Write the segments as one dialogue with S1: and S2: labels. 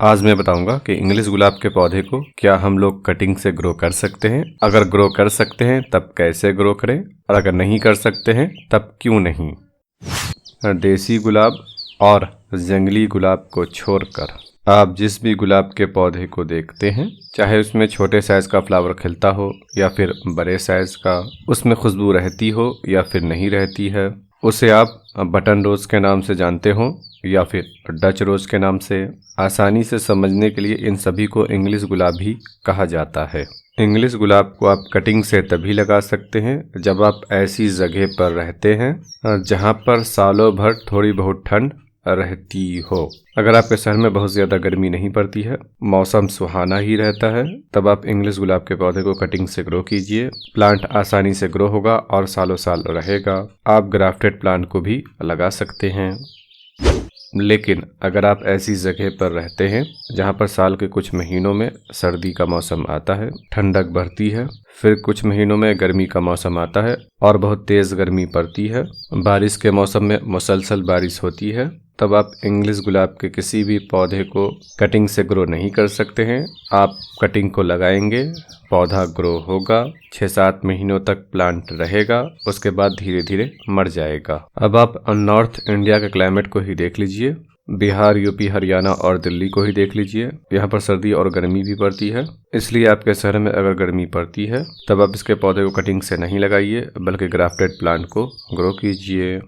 S1: आज मैं बताऊंगा कि इंग्लिश गुलाब के पौधे को क्या हम लोग कटिंग से ग्रो कर सकते हैं। अगर ग्रो कर सकते हैं तब कैसे ग्रो करें, और अगर नहीं कर सकते हैं तब क्यों नहीं। देसी गुलाब और जंगली गुलाब को छोड़कर आप जिस भी गुलाब के पौधे को देखते हैं, चाहे उसमें छोटे साइज का फ्लावर खिलता हो या फिर बड़े साइज का, उसमें खुशबू रहती हो या फिर नहीं रहती है, उसे आप बटन रोज के नाम से जानते हो या फिर डच रोज के नाम से, आसानी से समझने के लिए इन सभी को इंग्लिश गुलाब ही कहा जाता है। इंग्लिश गुलाब को आप कटिंग से तभी लगा सकते हैं जब आप ऐसी जगह पर रहते हैं जहां पर सालों भर थोड़ी बहुत ठंड रहती हो। अगर आपके शहर में बहुत ज्यादा गर्मी नहीं पड़ती है, मौसम सुहाना ही रहता है, तब आप इंग्लिश गुलाब के पौधे को कटिंग से ग्रो कीजिए। प्लांट आसानी से ग्रो होगा और सालों साल रहेगा। आप ग्राफ्टेड प्लांट को भी लगा सकते हैं। लेकिन अगर आप ऐसी जगह पर रहते हैं जहां पर साल के कुछ महीनों में सर्दी का मौसम आता है, ठंडक बढ़ती है, फिर कुछ महीनों में गर्मी का मौसम आता है और बहुत तेज गर्मी पड़ती है, बारिश के मौसम में मुसलसल बारिश होती है, तब आप इंग्लिश गुलाब के किसी भी पौधे को कटिंग से ग्रो नहीं कर सकते हैं। आप कटिंग को लगाएंगे, पौधा ग्रो होगा, 6-7 महीनों तक प्लांट रहेगा, उसके बाद धीरे धीरे मर जाएगा। अब आप नॉर्थ इंडिया के क्लाइमेट को ही देख लीजिए, बिहार, यूपी, हरियाणा और दिल्ली को ही देख लीजिए। यहाँ पर सर्दी और गर्मी भी पड़ती है, इसलिए आपके शहर में अगर गर्मी पड़ती है तब आप इसके पौधे को कटिंग से नहीं लगाइए, बल्कि ग्राफ्टेड प्लांट को ग्रो कीजिए।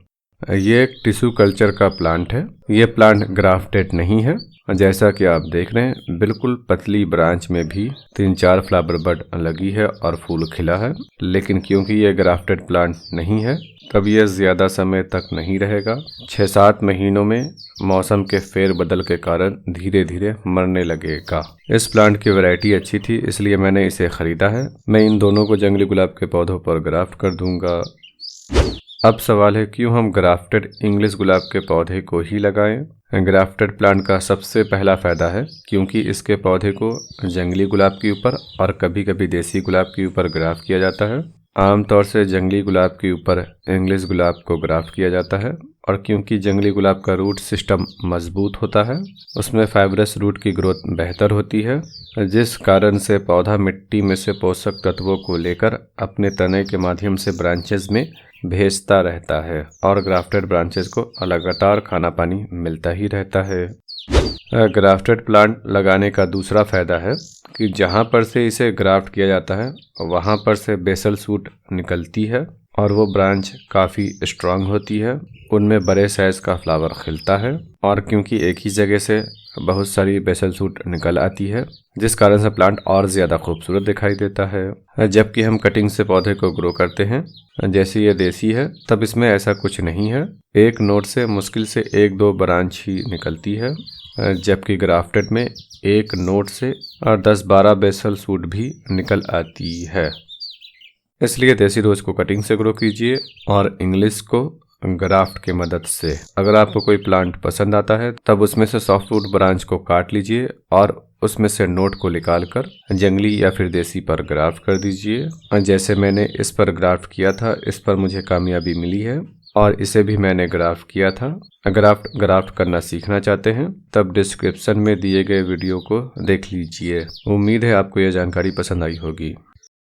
S1: ये एक टिश्यू कल्चर का प्लांट है। ये प्लांट ग्राफ्टेड नहीं है। जैसा कि आप देख रहे हैं, बिल्कुल पतली ब्रांच में भी 3-4 फ्लावर बड लगी है और फूल खिला है। लेकिन क्योंकि ये ग्राफ्टेड प्लांट नहीं है, तब ये ज्यादा समय तक नहीं रहेगा। 6-7 महीनों में मौसम के फेर बदल के कारण धीरे धीरे मरने लगेगा। इस प्लांट की वैरायटी अच्छी थी, इसलिए मैंने इसे खरीदा है। मैं इन दोनों को जंगली गुलाब के पौधों पर ग्राफ्ट कर दूंगा। अब सवाल है, क्यों हम ग्राफ्टेड इंग्लिश गुलाब के पौधे को ही लगाएं। ग्राफ्टेड प्लांट का सबसे पहला फायदा है क्योंकि इसके पौधे को जंगली गुलाब के ऊपर और कभी कभी देसी गुलाब के ऊपर ग्राफ्ट किया जाता है। आमतौर से जंगली गुलाब के ऊपर इंग्लिश गुलाब को ग्राफ्ट किया जाता है, और क्योंकि जंगली गुलाब का रूट सिस्टम मजबूत होता है, उसमें फाइब्रस रूट की ग्रोथ बेहतर होती है, जिस कारण से पौधा मिट्टी में से पोषक तत्वों को लेकर अपने तने के माध्यम से ब्रांचेस में भेजता रहता है, और ग्राफ्टेड ब्रांचेस को लगातार खाना पानी मिलता ही रहता है। ग्राफ्टेड प्लांट लगाने का दूसरा फायदा है कि जहां पर से इसे ग्राफ्ट किया जाता है वहां पर से बेसल शूट निकलती है और वो ब्रांच काफ़ी स्ट्रांग होती है, उनमें बड़े साइज का फ्लावर खिलता है, और क्योंकि एक ही जगह से बहुत सारी बेसल शूट निकल आती है, जिस कारण से प्लांट और ज़्यादा खूबसूरत दिखाई देता है। जबकि हम कटिंग से पौधे को ग्रो करते हैं, जैसे ये देसी है, तब इसमें ऐसा कुछ नहीं है। एक नोट से मुश्किल से 1-2 ब्रांच ही निकलती है, जबकि ग्राफ्टेड में एक नोट से 10-12 बेसल शूट भी निकल आती है। इसलिए देसी रोज को कटिंग से ग्रो कीजिए और इंग्लिश को ग्राफ्ट की मदद से। अगर आपको कोई प्लांट पसंद आता है तब उसमें से सॉफ्टवुड ब्रांच को काट लीजिए और उसमें से नोट को निकालकर जंगली या फिर देसी पर ग्राफ्ट कर दीजिए। जैसे मैंने इस पर ग्राफ्ट किया था, इस पर मुझे कामयाबी मिली है और इसे भी मैंने ग्राफ्ट किया था। अगर आप ग्राफ्ट करना सीखना चाहते हैं तब डिस्क्रिप्शन में दिए गए वीडियो को देख लीजिए। उम्मीद है आपको यह जानकारी पसंद आई होगी।